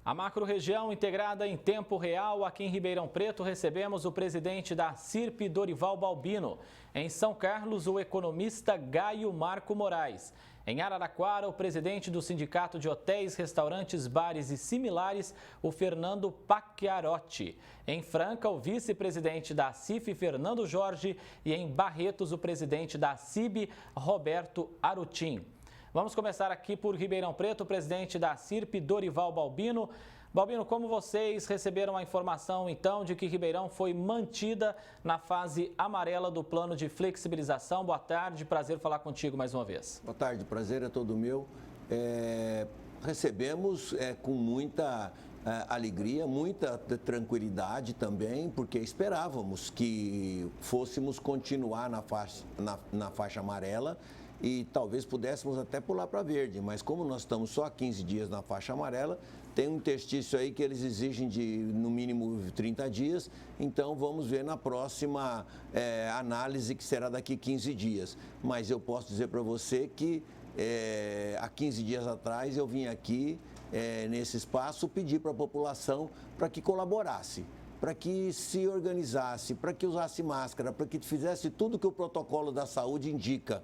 A macro-região integrada em tempo real, aqui em Ribeirão Preto, recebemos o presidente da CIRP, Dorival Balbino. Em São Carlos, o economista Gaio Marco Moraes. Em Araraquara, o presidente do Sindicato de Hotéis, Restaurantes, Bares e Similares, o Fernando Pacchiarotti. Em Franca, o vice-presidente da CIF, Fernando Jorge. E em Barretos, o presidente da CIB, Roberto Arutin. Vamos começar aqui por Ribeirão Preto, o presidente da CIRP, Dorival Balbino. Balbino, como vocês receberam a informação, então, de que Ribeirão foi mantida na fase amarela do plano de flexibilização? Boa tarde, prazer falar contigo mais uma vez. Boa tarde, prazer é todo meu. Recebemos com muita alegria, muita tranquilidade também, porque esperávamos que fôssemos continuar na faixa amarela e talvez pudéssemos até pular para verde, mas como nós estamos só há 15 dias na faixa amarela, tem um interstício aí que eles exigem de no mínimo 30 dias, então vamos ver na próxima análise, que será daqui 15 dias. Mas eu posso dizer para você que há 15 dias atrás eu vim aqui nesse espaço pedir para a população para que colaborasse, para que se organizasse, para que usasse máscara, para que fizesse tudo que o protocolo da saúde indica.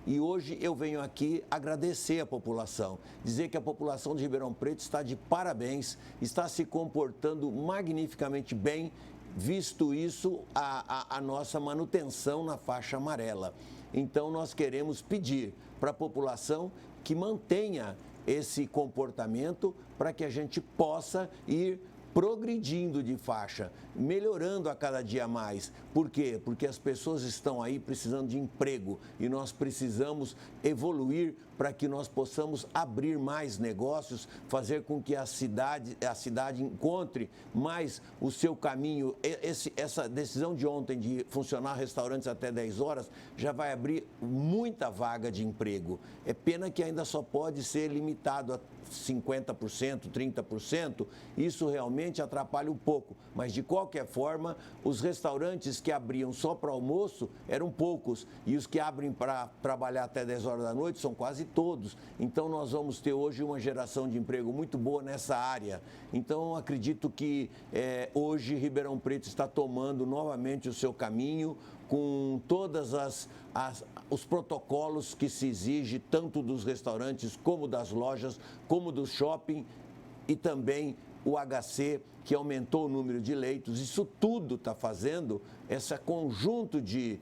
E hoje eu venho aqui agradecer a população, dizer que a população de Ribeirão Preto está de parabéns, está se comportando magnificamente bem, visto isso, a nossa manutenção na faixa amarela. Então nós queremos pedir para a população que mantenha esse comportamento para que a gente possa ir progredindo de faixa, melhorando a cada dia mais. Por quê? Porque as pessoas estão aí precisando de emprego e nós precisamos evoluir para que nós possamos abrir mais negócios, fazer com que a cidade encontre mais o seu caminho. Essa decisão de ontem de funcionar restaurantes até 10 horas já vai abrir muita vaga de emprego. É pena que ainda só pode ser limitado a 50%, 30%, isso realmente atrapalha um pouco, mas de qualquer forma, os restaurantes que abriam só para almoço eram poucos e os que abrem para trabalhar até 10 horas da noite são quase todos. Então nós vamos ter hoje uma geração de emprego muito boa nessa área. Então acredito que hoje Ribeirão Preto está tomando novamente o seu caminho, com todas os protocolos que se exige, tanto dos restaurantes como das lojas, como do shopping e também o HC, que aumentou o número de leitos. Isso tudo está fazendo, esse conjunto de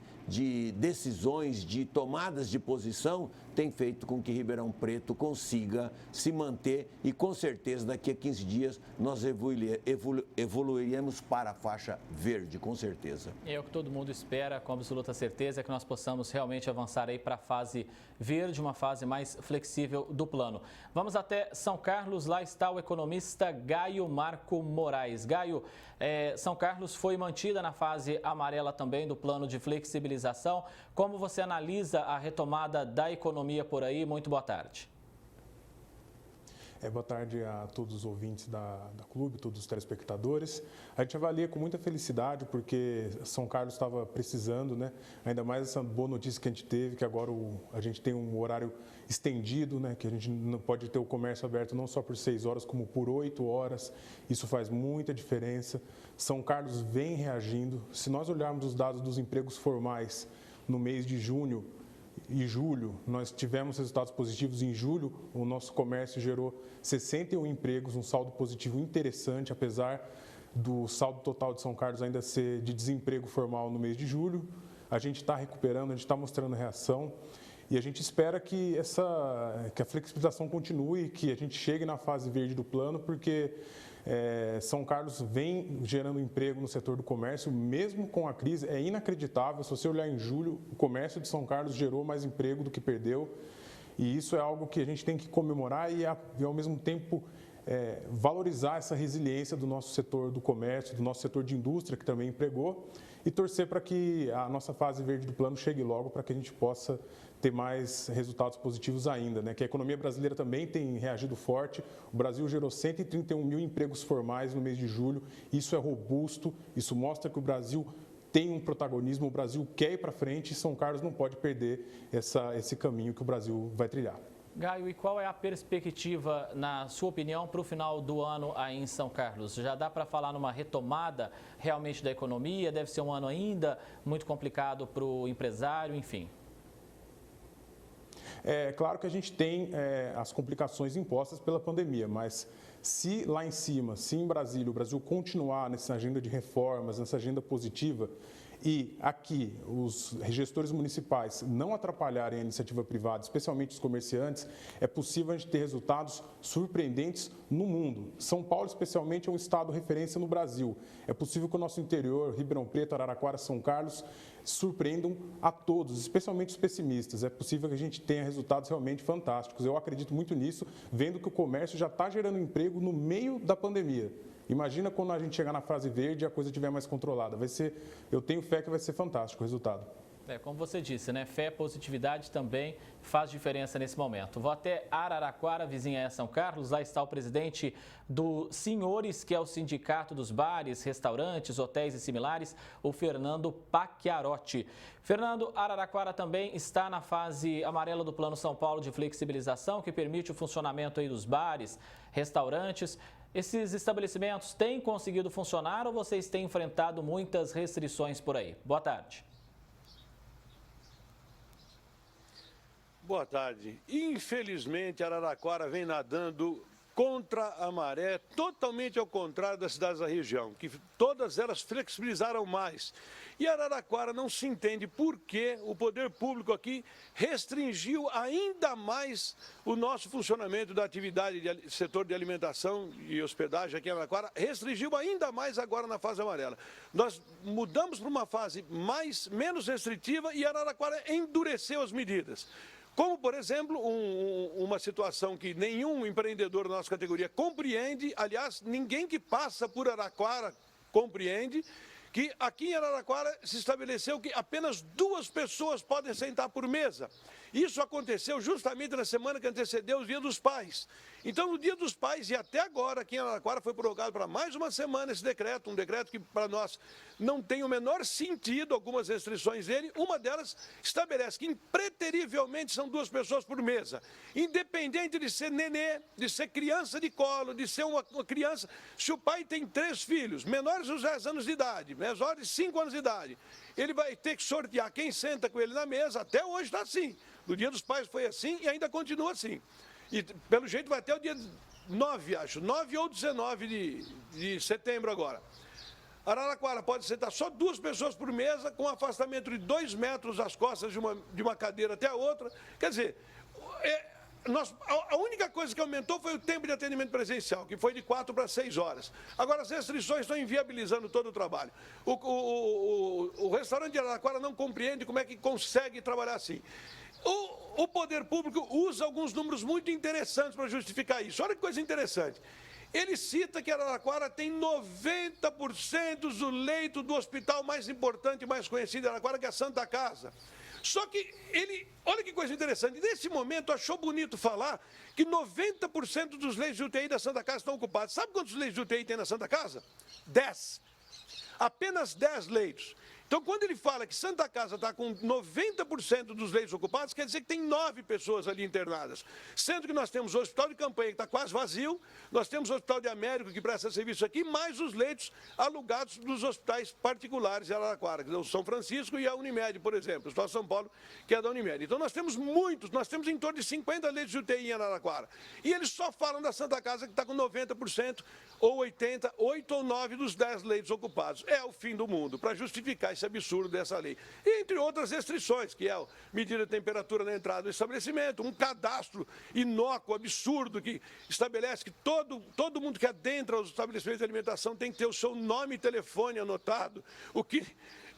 decisões, de tomadas de posição, tem feito com que Ribeirão Preto consiga se manter e, com certeza, daqui a 15 dias, nós evoluiremos para a faixa verde, com certeza. É o que todo mundo espera, com absoluta certeza, é que nós possamos realmente avançar aí para a fase verde, uma fase mais flexível do plano. Vamos até São Carlos, lá está o economista Gaio Marco Moraes. Gaio, São Carlos foi mantida na fase amarela também do plano de flexibilização. Como você analisa a retomada da economia por aí? Muito boa tarde. Boa tarde a todos os ouvintes da Clube, todos os telespectadores. A gente avalia com muita felicidade porque São Carlos estava precisando, né? Ainda mais essa boa notícia que a gente teve, que agora a gente tem um horário estendido, né? Que a gente não pode ter o comércio aberto não só por 6 horas, como por 8 horas. Isso faz muita diferença. São Carlos vem reagindo. Se nós olharmos os dados dos empregos formais no mês de junho e julho, nós tivemos resultados positivos. Em julho, o nosso comércio gerou 61 empregos, um saldo positivo interessante, apesar do saldo total de São Carlos ainda ser de desemprego formal no mês de julho. A gente está recuperando, a gente está mostrando reação e a gente espera que a flexibilização continue, que a gente chegue na fase verde do plano, porque São Carlos vem gerando emprego no setor do comércio, mesmo com a crise. É inacreditável. Se você olhar em julho, o comércio de São Carlos gerou mais emprego do que perdeu. E isso é algo que a gente tem que comemorar e ao mesmo tempo, valorizar essa resiliência do nosso setor do comércio, do nosso setor de indústria, que também empregou, e torcer para que a nossa fase verde do plano chegue logo, para que a gente possa ter mais resultados positivos ainda, né? Que a economia brasileira também tem reagido forte. O Brasil gerou 131 mil empregos formais no mês de julho. Isso é robusto, isso mostra que o Brasil tem um protagonismo, o Brasil quer ir para frente e São Carlos não pode perder esse caminho que o Brasil vai trilhar. Gaio, e qual é a perspectiva, na sua opinião, para o final do ano aí em São Carlos? Já dá para falar numa retomada realmente da economia? Deve ser um ano ainda muito complicado para o empresário, enfim. É claro que a gente tem as complicações impostas pela pandemia, mas se lá em cima, se em Brasília, o Brasil continuar nessa agenda de reformas, nessa agenda positiva, e aqui os gestores municipais não atrapalharem a iniciativa privada, especialmente os comerciantes, é possível a gente ter resultados surpreendentes no mundo. São Paulo, especialmente, é um estado referência no Brasil. É possível que o nosso interior, Ribeirão Preto, Araraquara, São Carlos, surpreendam a todos, especialmente os pessimistas. É possível que a gente tenha resultados realmente fantásticos. Eu acredito muito nisso, vendo que o comércio já está gerando emprego no meio da pandemia. Imagina quando a gente chegar na fase verde e a coisa estiver mais controlada. Eu tenho fé que vai ser fantástico o resultado. Como você disse, né? Fé, positividade também faz diferença nesse momento. Vou até Araraquara, vizinha a São Carlos. Lá está o presidente do Senhores, que é o sindicato dos bares, restaurantes, hotéis e similares, o Fernando Pacchiarotti. Fernando, Araraquara também está na fase amarela do Plano São Paulo de flexibilização, que permite o funcionamento aí dos bares, restaurantes. Esses estabelecimentos têm conseguido funcionar ou vocês têm enfrentado muitas restrições por aí? Boa tarde. Boa tarde. Infelizmente, Araraquara vem nadando contra a maré, totalmente ao contrário das cidades da região, que todas elas flexibilizaram mais. E Araraquara não se entende por que o poder público aqui restringiu ainda mais o nosso funcionamento da atividade de setor de alimentação e hospedagem aqui em Araraquara, restringiu ainda mais agora na fase amarela. Nós mudamos para uma fase menos restritiva e Araraquara endureceu as medidas. Como, por exemplo, uma situação que nenhum empreendedor da nossa categoria compreende, aliás, ninguém que passa por Araraquara compreende, que aqui em Araraquara se estabeleceu que apenas 2 pessoas podem sentar por mesa. Isso aconteceu justamente na semana que antecedeu o Dia dos Pais. Então, no Dia dos Pais e até agora, aqui em Araraquara, foi prorrogado para mais uma semana esse decreto, um decreto que para nós não tem o menor sentido, algumas restrições dele. Uma delas estabelece que impreterivelmente são 2 pessoas por mesa, independente de ser nenê, de ser criança de colo, de ser uma criança. Se o pai tem 3 filhos, menores de 10 anos de idade, menores de 5 anos de idade, ele vai ter que sortear quem senta com ele na mesa. Até hoje está assim. No Dia dos Pais foi assim e ainda continua assim. E pelo jeito vai até o dia 9, acho, 9 ou 19 de setembro agora. Araraquara pode sentar só 2 pessoas por mesa, com um afastamento de 2 metros das costas de uma cadeira até a outra. Quer dizer, a única coisa que aumentou foi o tempo de atendimento presencial, que foi de 4 para 6 horas. Agora, as restrições estão inviabilizando todo o trabalho. O restaurante de Araraquara não compreende como é que consegue trabalhar assim. O poder público usa alguns números muito interessantes para justificar isso. Olha que coisa interessante. Ele cita que Araraquara tem 90% do leito do hospital mais importante e mais conhecido de Araraquara, que é a Santa Casa. Só que olha que coisa interessante, nesse momento achou bonito falar que 90% dos leitos de UTI da Santa Casa estão ocupados. Sabe quantos leitos de UTI tem na Santa Casa? 10. Apenas 10 leitos. Então, quando ele fala que Santa Casa está com 90% dos leitos ocupados, quer dizer que tem 9 pessoas ali internadas. Sendo que nós temos o Hospital de Campanha, que está quase vazio, nós temos o Hospital de Américo, que presta serviço aqui, mais os leitos alugados dos hospitais particulares de Araraquara, que é o São Francisco e a Unimed, por exemplo, o Hospital de São Paulo, que é da Unimed. Então, nós temos em torno de 50 leitos de UTI em Araraquara. E eles só falam da Santa Casa, que está com 90%, ou 80%, 8 ou 9 dos 10 leitos ocupados. É o fim do mundo, para justificar esse absurdo dessa lei. Entre outras restrições, que é a medida de temperatura na entrada do estabelecimento, um cadastro inócuo, absurdo, que estabelece que todo mundo que adentra os estabelecimentos de alimentação tem que ter o seu nome e telefone anotado, o que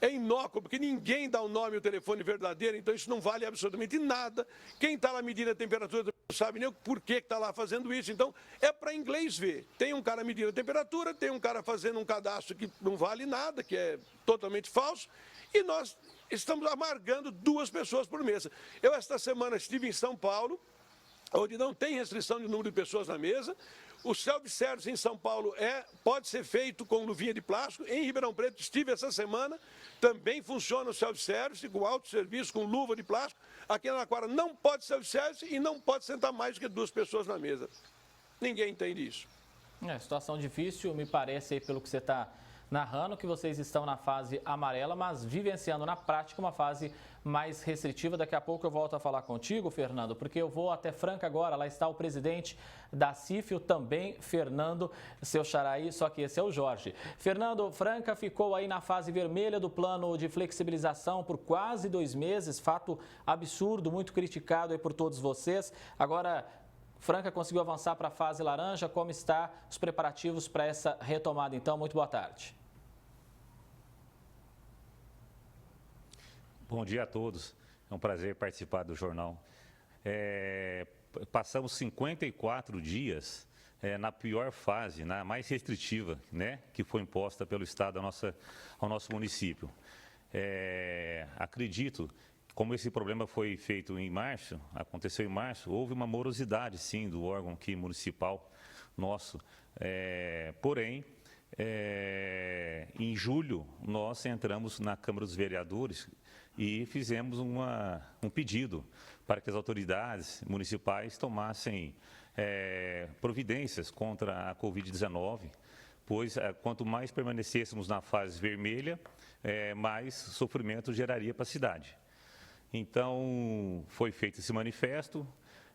é inócuo, porque ninguém dá o nome e o telefone verdadeiro, então isso não vale absolutamente nada. Quem está lá medindo a temperatura não sabe nem por que está lá fazendo isso, então é para inglês ver. Tem um cara medindo a temperatura, tem um cara fazendo um cadastro que não vale nada, que é totalmente falso, e nós estamos amargando 2 pessoas por mesa. Eu esta semana estive em São Paulo, onde não tem restrição de número de pessoas na mesa. O self-service em São Paulo pode ser feito com luvinha de plástico. Em Ribeirão Preto, estive essa semana, também funciona o self-service, com autosserviço, com luva de plástico. Aqui em Araraquara não pode self-service e não pode sentar mais do que 2 pessoas na mesa. Ninguém entende isso. Situação difícil, me parece, aí, pelo que você está narrando, que vocês estão na fase amarela, mas vivenciando na prática uma fase mais restritiva. Daqui a pouco eu volto a falar contigo, Fernando, porque eu vou até Franca agora. Lá está o presidente da CIFIO, também Fernando, seu xaraí, só que esse é o Jorge. Fernando, Franca ficou aí na fase vermelha do plano de flexibilização por quase 2 meses, fato absurdo, muito criticado aí por todos vocês. Agora, Franca conseguiu avançar para a fase laranja. Como estão os preparativos para essa retomada, então? Muito boa tarde. Bom dia a todos. É um prazer participar do jornal. Passamos 54 dias na pior fase, na mais restritiva, né, que foi imposta pelo Estado ao nosso município. Acredito, como esse problema foi feito em março, aconteceu em março, houve uma morosidade, sim, do órgão aqui municipal nosso. Porém, em julho, nós entramos na Câmara dos Vereadores e fizemos um pedido para que as autoridades municipais tomassem providências contra a Covid-19, pois quanto mais permanecêssemos na fase vermelha, mais sofrimento geraria para a cidade. Então, foi feito esse manifesto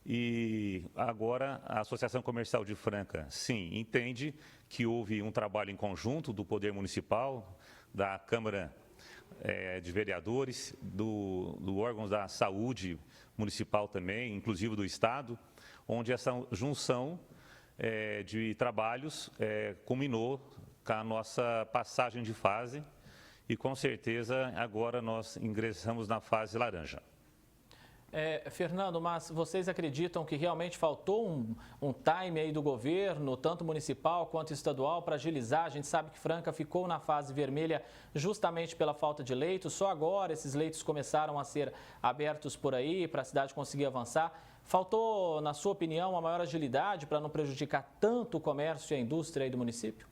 e agora a Associação Comercial de Franca, sim, entende que houve um trabalho em conjunto do Poder Municipal, da Câmara de Vereadores, do órgão da Saúde Municipal também, inclusive do Estado, onde essa junção de trabalhos culminou com a nossa passagem de fase e, com certeza, agora nós ingressamos na fase laranja. Fernando, mas vocês acreditam que realmente faltou um time aí do governo, tanto municipal quanto estadual, para agilizar? A gente sabe que Franca ficou na fase vermelha justamente pela falta de leitos. Só agora esses leitos começaram a ser abertos por aí, para a cidade conseguir avançar. Faltou, na sua opinião, uma maior agilidade para não prejudicar tanto o comércio e a indústria aí do município?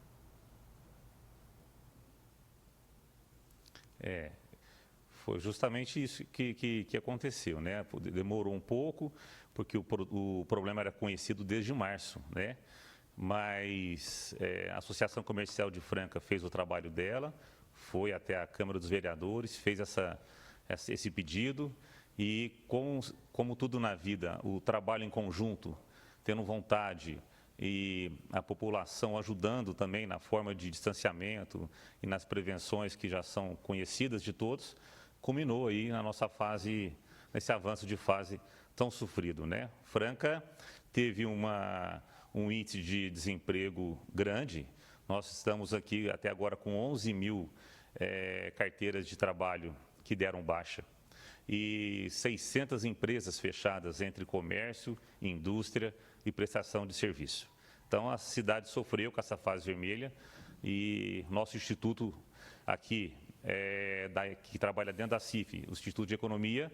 Foi justamente isso que aconteceu, né? Demorou um pouco, porque o problema era conhecido desde março, né? Mas a Associação Comercial de Franca fez o trabalho dela, foi até a Câmara dos Vereadores, fez esse pedido e, como tudo na vida, o trabalho em conjunto, tendo vontade e a população ajudando também na forma de distanciamento e nas prevenções que já são conhecidas de todos, culminou aí na nossa fase, nesse avanço de fase tão sofrido, né? Franca teve um índice de desemprego grande. Nós estamos aqui até agora com 11 mil carteiras de trabalho que deram baixa e 600 empresas fechadas entre comércio, indústria e prestação de serviço. Então, a cidade sofreu com essa fase vermelha e nosso instituto aqui, que trabalha dentro da CIF, o Instituto de Economia,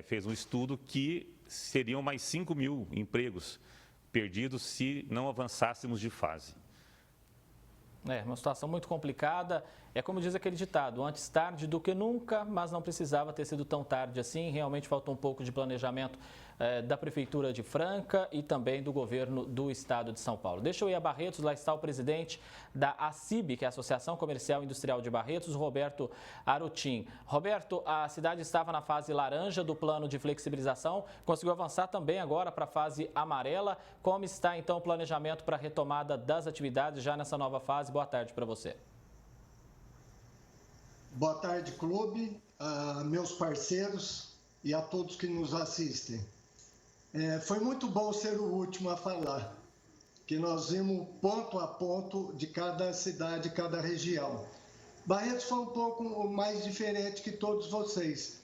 fez um estudo que seriam mais 5 mil empregos perdidos se não avançássemos de fase. Uma situação muito complicada. É como diz aquele ditado, antes tarde do que nunca, mas não precisava ter sido tão tarde assim. Realmente faltou um pouco de planejamento da Prefeitura de Franca e também do governo do Estado de São Paulo. Deixa eu ir a Barretos, lá está o presidente da ACIB, que é a Associação Comercial e Industrial de Barretos, Roberto Arutin. Roberto, a cidade estava na fase laranja do plano de flexibilização, conseguiu avançar também agora para a fase amarela. Como está então o planejamento para a retomada das atividades já nessa nova fase? Boa tarde para você. Boa tarde, clube, a meus parceiros e a todos que nos assistem. Foi muito bom ser o último a falar, que nós vimos ponto a ponto de cada cidade, cada região. Barretos foi um pouco mais diferente que todos vocês.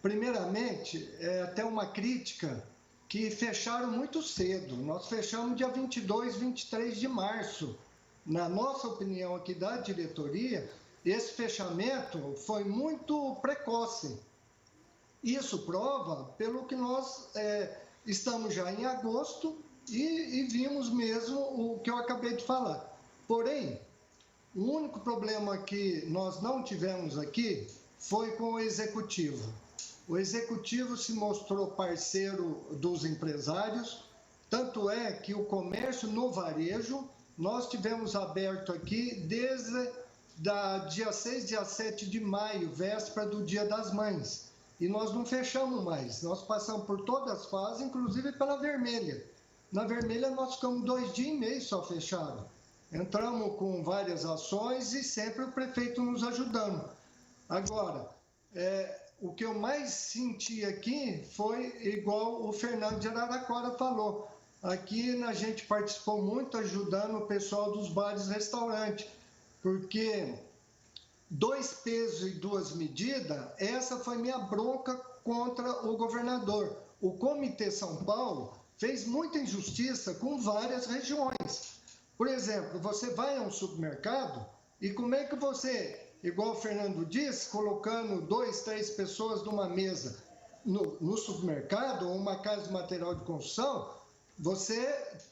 Primeiramente, até uma crítica que fecharam muito cedo. Nós fechamos dia 22, 23 de março. Na nossa opinião aqui da diretoria, esse fechamento foi muito precoce. Isso prova pelo que nós estamos já em agosto e vimos mesmo o que eu acabei de falar. Porém, o único problema que nós não tivemos aqui foi com o executivo. O executivo se mostrou parceiro dos empresários, tanto é que o comércio no varejo, nós tivemos aberto aqui desde dia 6, dia 7 de maio, véspera do Dia das Mães. E nós não fechamos mais, nós passamos por todas as fases, inclusive pela vermelha. Na vermelha nós ficamos 2 dias e meio só fechado. Entramos com várias ações e sempre o prefeito nos ajudando. Agora, o que eu mais senti aqui foi igual o Fernando de Araraquara falou. Aqui a gente participou muito ajudando o pessoal dos bares e restaurantes, porque 2 pesos e 2 medidas, essa foi minha bronca contra o governador. O Comitê São Paulo fez muita injustiça com várias regiões. Por exemplo, você vai a um supermercado e como é que você, igual o Fernando disse, colocando 2, 3 pessoas numa mesa no supermercado ou uma casa de material de construção, você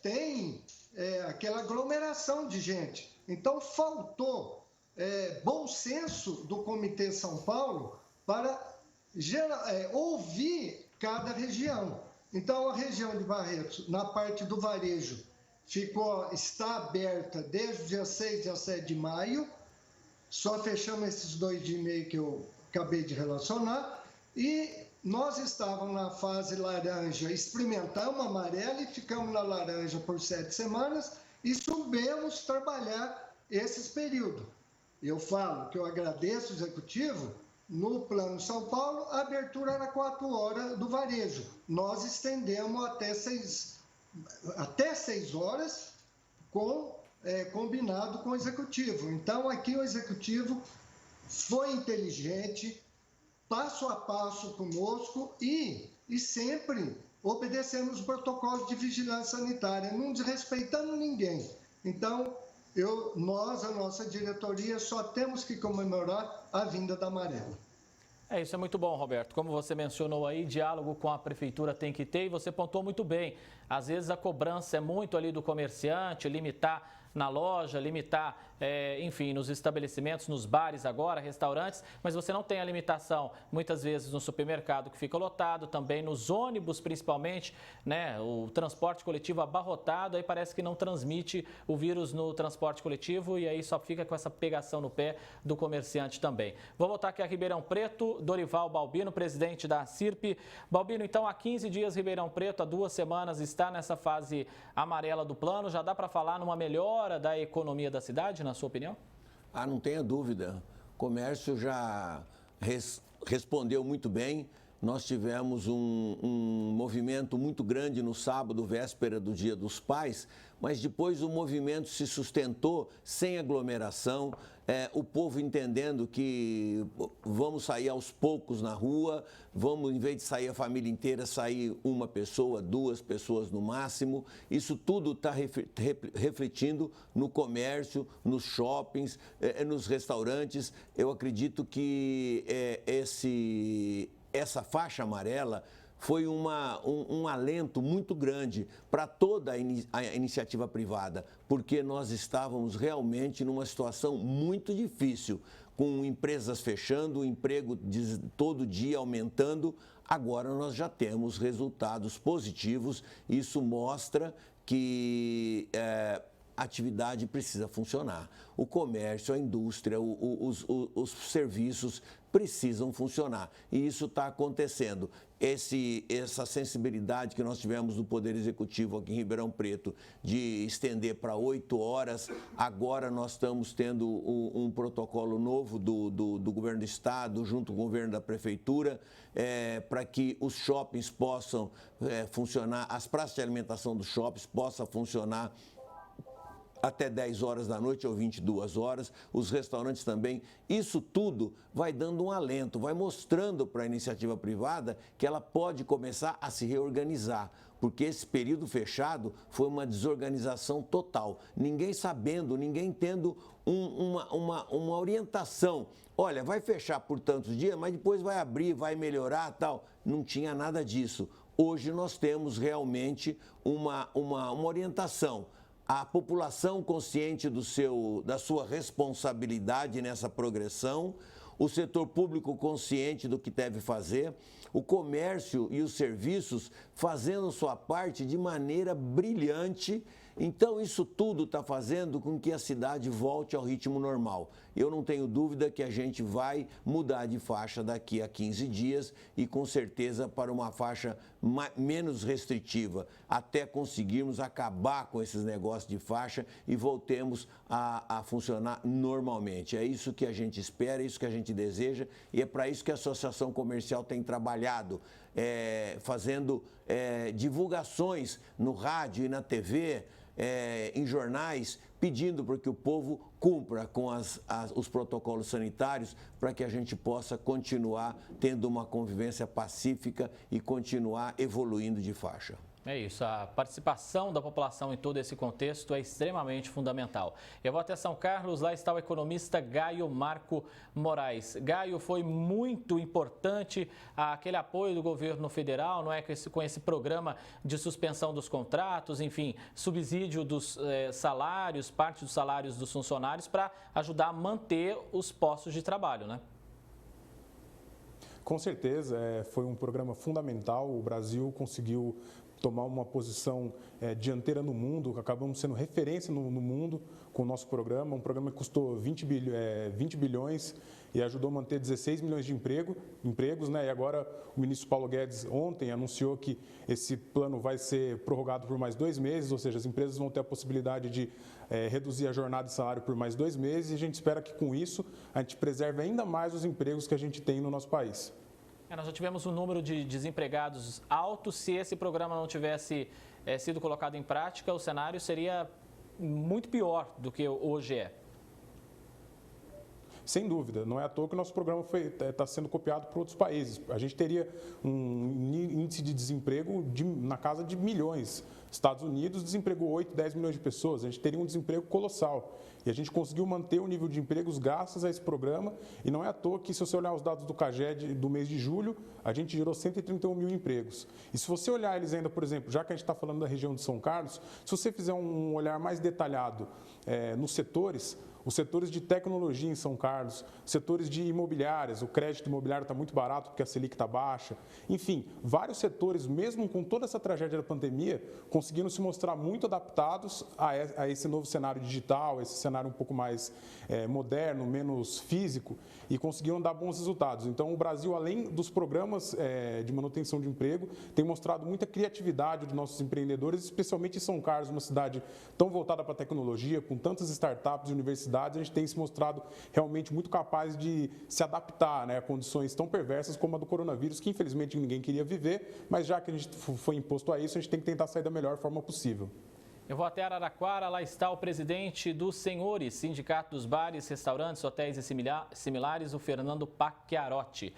tem aquela aglomeração de gente. Então, faltou bom senso do Comitê São Paulo para ouvir cada região. Então, a região de Barretos, na parte do varejo, está aberta desde o dia 6, dia 7 de maio, só fechamos esses 2 dias e meio que eu acabei de relacionar, e nós estávamos na fase laranja, experimentamos a amarela e ficamos na laranja por 7 semanas e soubemos trabalhar esses períodos. Eu falo que eu agradeço o Executivo, no Plano São Paulo, a abertura era 4 horas do varejo. Nós estendemos até 6 horas, combinado com o Executivo. Então, aqui o Executivo foi inteligente, passo a passo conosco e sempre obedecendo os protocolos de vigilância sanitária, não desrespeitando ninguém. Então, a nossa diretoria, só temos que comemorar a vinda da amarela. Isso é muito bom, Roberto. Como você mencionou aí, diálogo com a prefeitura tem que ter e você pontuou muito bem. Às vezes a cobrança é muito ali do comerciante, limitar na loja, limitar, enfim, nos estabelecimentos, nos bares agora, restaurantes, mas você não tem a limitação, muitas vezes, no supermercado que fica lotado, também nos ônibus, principalmente, né? O transporte coletivo abarrotado, aí parece que não transmite o vírus no transporte coletivo e aí só fica com essa pegação no pé do comerciante também. Vou voltar aqui a Ribeirão Preto, Dorival Balbino, presidente da CIRP. Balbino, então, há 15 dias, Ribeirão Preto, há 2 semanas, está nessa fase amarela do plano. Já dá para falar numa melhora da economia da cidade, na sua opinião? Não tenha dúvida. O comércio já respondeu muito bem. Nós tivemos um movimento muito grande no sábado, véspera do Dia dos Pais, mas depois o movimento se sustentou sem aglomeração, o povo entendendo que vamos sair aos poucos na rua, vamos, em vez de sair a família inteira, sair uma pessoa, 2 pessoas no máximo. Isso tudo está refletindo no comércio, nos shoppings, nos restaurantes. Eu acredito que essa faixa amarela foi um alento muito grande para toda a iniciativa privada, porque nós estávamos realmente numa situação muito difícil, com empresas fechando, o emprego todo dia aumentando. Agora nós já temos resultados positivos. Isso mostra que a atividade precisa funcionar. O comércio, a indústria, os serviços precisam funcionar. E isso está acontecendo. Essa sensibilidade que nós tivemos do Poder Executivo aqui em Ribeirão Preto de estender para 8 horas, agora nós estamos tendo um protocolo novo do Governo do Estado, junto com o Governo da Prefeitura, para que os shoppings possam funcionar, as praças de alimentação dos shoppings possam funcionar até 10 horas da noite ou 22 horas, os restaurantes também. Isso tudo vai dando um alento, vai mostrando para a iniciativa privada que ela pode começar a se reorganizar, porque esse período fechado foi uma desorganização total. Ninguém sabendo, ninguém tendo uma orientação. Olha, vai fechar por tantos dias, mas depois vai abrir, vai melhorar, tal. Não tinha nada disso. hoje nós temos realmente uma orientação. A população consciente da sua responsabilidade nessa progressão, o setor público consciente do que deve fazer, o comércio e os serviços fazendo sua parte de maneira brilhante. Então, isso tudo está fazendo com que a cidade volte ao ritmo normal. Eu não tenho dúvida que a gente vai mudar de faixa daqui a 15 dias e, com certeza, para uma faixa menos restritiva, até conseguirmos acabar com esses negócios de faixa e voltemos a funcionar normalmente. É isso que a gente espera, é isso que a gente deseja e é para isso que a Associação Comercial tem trabalhado, fazendo divulgações no rádio e na TV, em jornais, pedindo para que o povo cumpra com os protocolos sanitários para que a gente possa continuar tendo uma convivência pacífica e continuar evoluindo de faixa. É isso, a participação da população em todo esse contexto é extremamente fundamental. Eu vou até São Carlos, lá está o economista Gaio Marco Moraes. Gaio, foi muito importante aquele apoio do governo federal, não é, com esse programa de suspensão dos contratos, enfim, subsídio dos salários, parte dos salários dos funcionários para ajudar a manter os postos de trabalho, né? Com certeza, foi um programa fundamental. O Brasil conseguiu tomar uma posição dianteira no mundo, acabamos sendo referência no mundo com o nosso programa, um programa que custou 20 bilhões e ajudou a manter 16 milhões de empregos, né? E agora o ministro Paulo Guedes ontem anunciou que esse plano vai ser prorrogado por mais 2 meses, ou seja, as empresas vão ter a possibilidade de reduzir a jornada de salário por mais 2 meses e a gente espera que com isso a gente preserve ainda mais os empregos que a gente tem no nosso país. Nós já tivemos um número de desempregados alto. Se esse programa não tivesse sido colocado em prática, o cenário seria muito pior do que hoje é. Sem dúvida, não é à toa que o nosso programa está sendo copiado por outros países. A gente teria um índice de desemprego na casa de milhões. Estados Unidos desempregou 8, 10 milhões de pessoas, a gente teria um desemprego colossal. E a gente conseguiu manter o nível de empregos graças a esse programa. E não é à toa que, se você olhar os dados do CAGED do mês de julho, a gente gerou 131 mil empregos. E se você olhar eles ainda, por exemplo, já que a gente está falando da região de São Carlos, se você fizer um olhar mais detalhado nos setores, os setores de tecnologia em São Carlos, setores de imobiliárias, o crédito imobiliário está muito barato porque a Selic está baixa. Enfim, vários setores, mesmo com toda essa tragédia da pandemia, conseguiram se mostrar muito adaptados a esse novo cenário digital, esse cenário um pouco mais moderno, menos físico, e conseguiram dar bons resultados. Então, o Brasil, além dos programas de manutenção de emprego, tem mostrado muita criatividade dos nossos empreendedores, especialmente em São Carlos, uma cidade tão voltada para a tecnologia, com tantas startups e universidades, a gente tem se mostrado realmente muito capaz de se adaptar, né, a condições tão perversas como a do coronavírus, que infelizmente ninguém queria viver, mas já que a gente foi imposto a isso, a gente tem que tentar sair da melhor forma possível. Eu vou até Araraquara, lá está o presidente dos Senhores, Sindicato dos Bares, Restaurantes, Hotéis e Similares, o Fernando Pacchiarotti.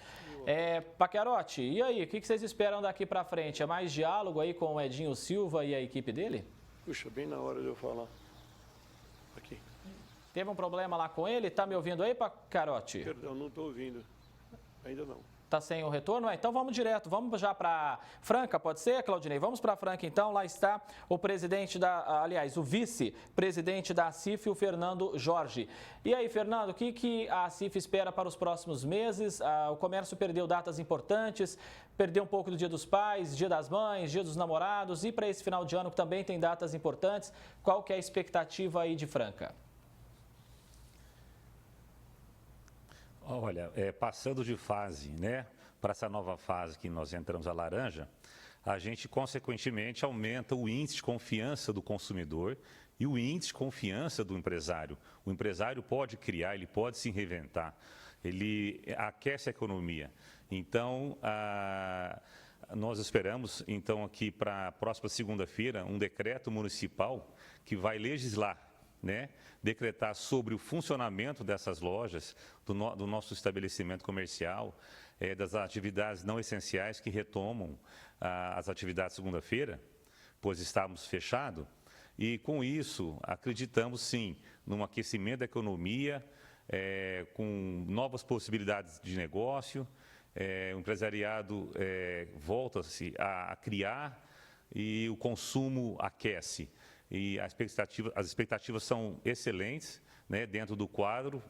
Pacchiarotti, e aí, o que vocês esperam daqui para frente? É mais diálogo aí com o Edinho Silva e a equipe dele? Puxa, bem na hora de eu falar. Aqui. Teve um problema lá com ele? Tá me ouvindo aí, Pacchiarotti? Perdão, não estou ouvindo. Ainda não. Tá sem o retorno? Então vamos direto, vamos já para Franca, pode ser, Claudinei? Vamos para Franca então, lá está o presidente o vice-presidente da ACIF, o Fernando Jorge. E aí, Fernando, o que a ACIF espera para os próximos meses? O comércio perdeu datas importantes, perdeu um pouco do Dia dos Pais, Dia das Mães, Dia dos Namorados e para esse final de ano que também tem datas importantes, qual que é a expectativa aí de Franca? Olha, passando de fase, né, para essa nova fase que nós entramos a laranja, a gente, consequentemente, aumenta o índice de confiança do consumidor e o índice de confiança do empresário. O empresário pode criar, ele pode se reinventar, ele aquece a economia. Então, nós esperamos, então, aqui para a próxima segunda-feira, um decreto municipal que vai legislar, né, decretar sobre o funcionamento dessas lojas, do nosso estabelecimento comercial, das atividades não essenciais que retomam as atividades segunda-feira, pois estávamos fechados. E, com isso, acreditamos, sim, num aquecimento da economia, com novas possibilidades de negócio, o empresariado volta-se a criar e o consumo aquece. E as expectativas são excelentes, né, dentro do quadro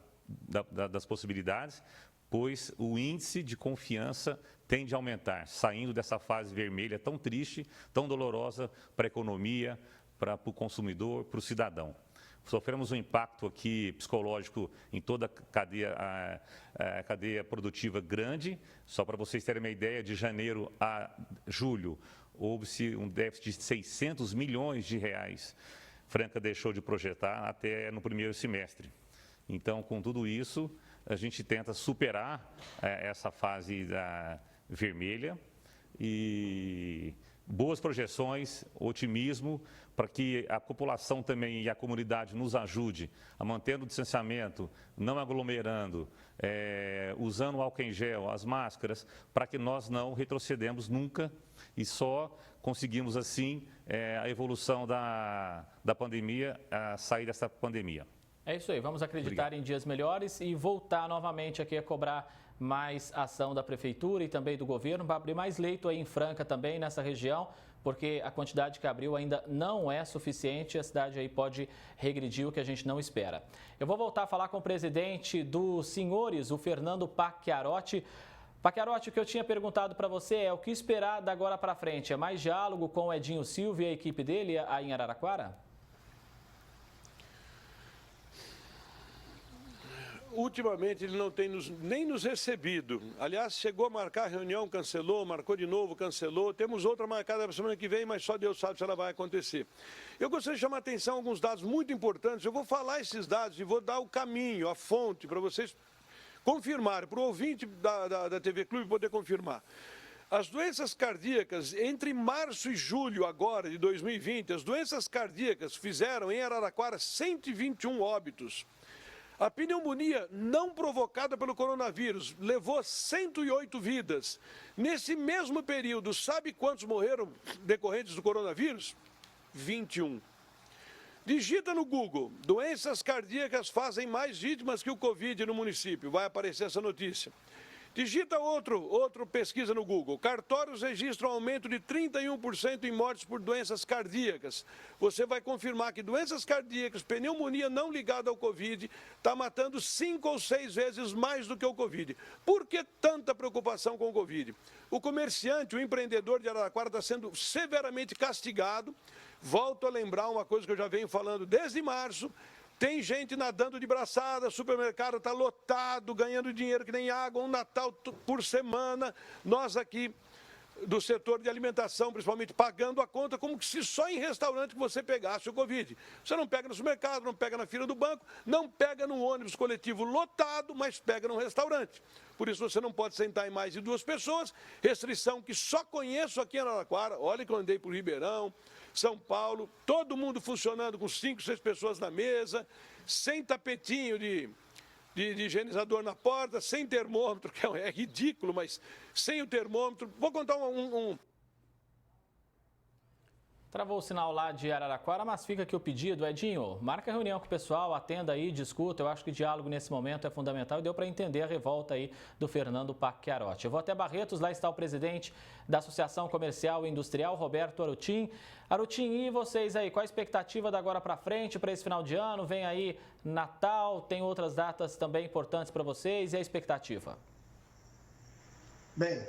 das possibilidades, pois o índice de confiança tende a aumentar, saindo dessa fase vermelha tão triste, tão dolorosa para a economia, para o consumidor, para o cidadão. Sofremos um impacto aqui psicológico em toda a cadeia produtiva grande. Só para vocês terem uma ideia, de janeiro a julho, houve-se um déficit de 600 milhões de reais. Franca deixou de projetar até no primeiro semestre. Então, com tudo isso, a gente tenta superar essa fase vermelha e boas projeções, otimismo, para que a população também e a comunidade nos ajude a manter o distanciamento, não aglomerando, usando o álcool em gel, as máscaras, para que nós não retrocedemos nunca e só conseguimos assim a evolução da pandemia, a sair dessa pandemia. É isso aí, vamos acreditar Obrigado. em dias melhores e voltar novamente aqui a cobrar mais ação da Prefeitura e também do governo para abrir mais leito aí em Franca também, nessa região, porque a quantidade que abriu ainda não é suficiente e a cidade aí pode regredir, o que a gente não espera. Eu vou voltar a falar com o presidente dos senhores, o Fernando Pacchiarotti. Pacchiarotti, o que eu tinha perguntado para você é o que esperar da agora para frente? É mais diálogo com o Edinho Silva e a equipe dele aí em Araraquara? Ultimamente ele não tem nem nos recebido. Aliás, chegou a marcar a reunião, cancelou, marcou de novo, cancelou. Temos outra marcada para a semana que vem, mas só Deus sabe se ela vai acontecer. Eu gostaria de chamar a atenção a alguns dados muito importantes. Eu vou falar esses dados e vou dar o caminho, a fonte, para vocês confirmarem, para o ouvinte da TV Clube poder confirmar. As doenças cardíacas, entre março e julho agora de 2020, as doenças cardíacas fizeram em Araraquara 121 óbitos. A pneumonia não provocada pelo coronavírus levou 108 vidas. Nesse mesmo período, sabe quantos morreram decorrentes do coronavírus? 21. Digita no Google, doenças cardíacas fazem mais vítimas que o Covid no município. Vai aparecer essa notícia. Digita outra pesquisa no Google. Cartórios registram aumento de 31% em mortes por doenças cardíacas. Você vai confirmar que doenças cardíacas, pneumonia não ligada ao Covid, está matando 5 ou 6 vezes mais do que o Covid. Por que tanta preocupação com o Covid? O comerciante, o empreendedor de Araraquara está sendo severamente castigado. Volto a lembrar uma coisa que eu já venho falando desde março. Tem gente nadando de braçada, o supermercado está lotado, ganhando dinheiro que nem água, um Natal por semana. Nós aqui do setor de alimentação, principalmente, pagando a conta como se só em restaurante que você pegasse o Covid. Você não pega no supermercado, não pega na fila do banco, não pega num ônibus coletivo lotado, mas pega num restaurante. Por isso você não pode sentar em mais de 2 pessoas, restrição que só conheço aqui em Araraquara. Olha que eu andei por Ribeirão, São Paulo, todo mundo funcionando com 5, 6 pessoas na mesa, sem tapetinho de higienizador na porta, sem termômetro, que é ridículo, mas sem o termômetro. Vou contar Travou o sinal lá de Araraquara, mas fica aqui o pedido. Edinho, marca a reunião com o pessoal, atenda aí, discuta. Eu acho que diálogo nesse momento é fundamental e deu para entender a revolta aí do Fernando Pacchiarotti. Eu vou até Barretos, lá está o presidente da Associação Comercial e Industrial, Roberto Arutin. Arutin, e vocês aí, qual a expectativa da agora para frente, para esse final de ano? Vem aí Natal, tem outras datas também importantes para vocês, e a expectativa? Bem,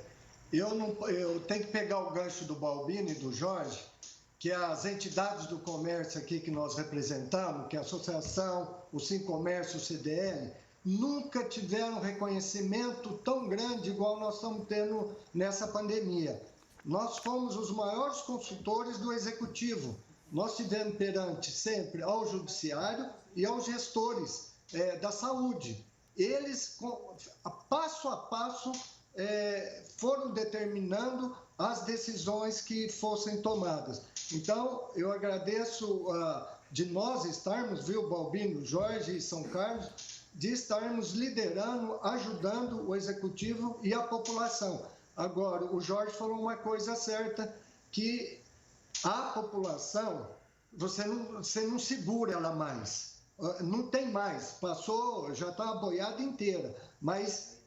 eu tenho que pegar o gancho do Balbino e do Jorge, que as entidades do comércio aqui que nós representamos, que é a Associação, o Sincomércio, o CDL, nunca tiveram reconhecimento tão grande igual nós estamos tendo nessa pandemia. Nós fomos os maiores consultores do Executivo. Nós tivemos perante sempre ao Judiciário e aos gestores da saúde. Eles, passo a passo, foram determinando as decisões que fossem tomadas. Então, eu agradeço de nós estarmos, viu, Balbino, Jorge e São Carlos, de estarmos liderando, ajudando o Executivo e a população. Agora, o Jorge falou uma coisa certa, que a população, você não segura ela mais. Não tem mais, passou, já está a boiada inteira, mas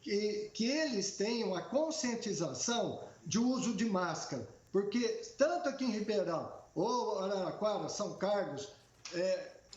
que eles tenham a conscientização de uso de máscara, porque tanto aqui em Ribeirão, ou Araraquara, São Carlos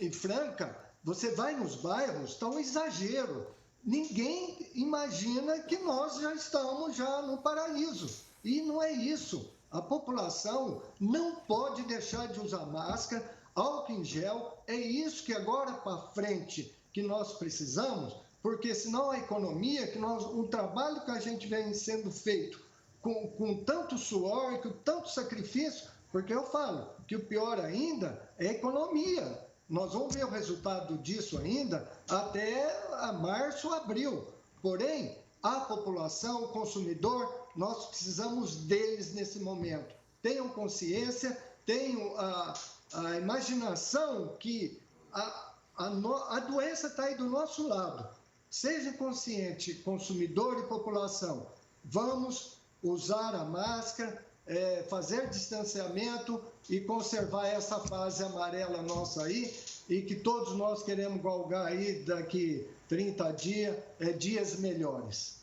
e Franca, você vai nos bairros, está um exagero. Ninguém imagina que nós já estamos no paraíso. E não é isso. A população não pode deixar de usar máscara, álcool em gel. É isso que agora para frente que nós precisamos, porque senão a economia, o trabalho que a gente vem sendo feito com tanto suor, com tanto sacrifício, porque eu falo que o pior ainda é a economia. Nós vamos ver o resultado disso ainda até março, abril. Porém, a população, o consumidor, nós precisamos deles nesse momento. Tenham consciência, tenham a imaginação que a doença está aí do nosso lado. Seja consciente, consumidor e população. Vamos usar a máscara, fazer distanciamento e conservar essa fase amarela nossa aí, e que todos nós queremos galgar aí daqui 30 dias melhores.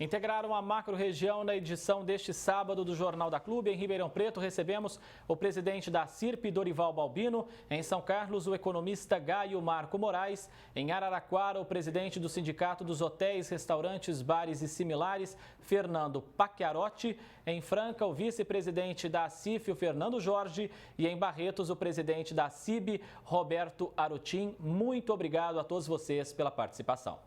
Integraram a macro-região na edição deste sábado do Jornal da Clube. Em Ribeirão Preto, recebemos o presidente da CIRP, Dorival Balbino. Em São Carlos, o economista Gaio Marco Moraes. Em Araraquara, o presidente do Sindicato dos Hotéis, Restaurantes, Bares e Similares, Fernando Pacchiarotti. Em Franca, o vice-presidente da CIF, o Fernando Jorge. E em Barretos, o presidente da CIB, Roberto Arutin. Muito obrigado a todos vocês pela participação.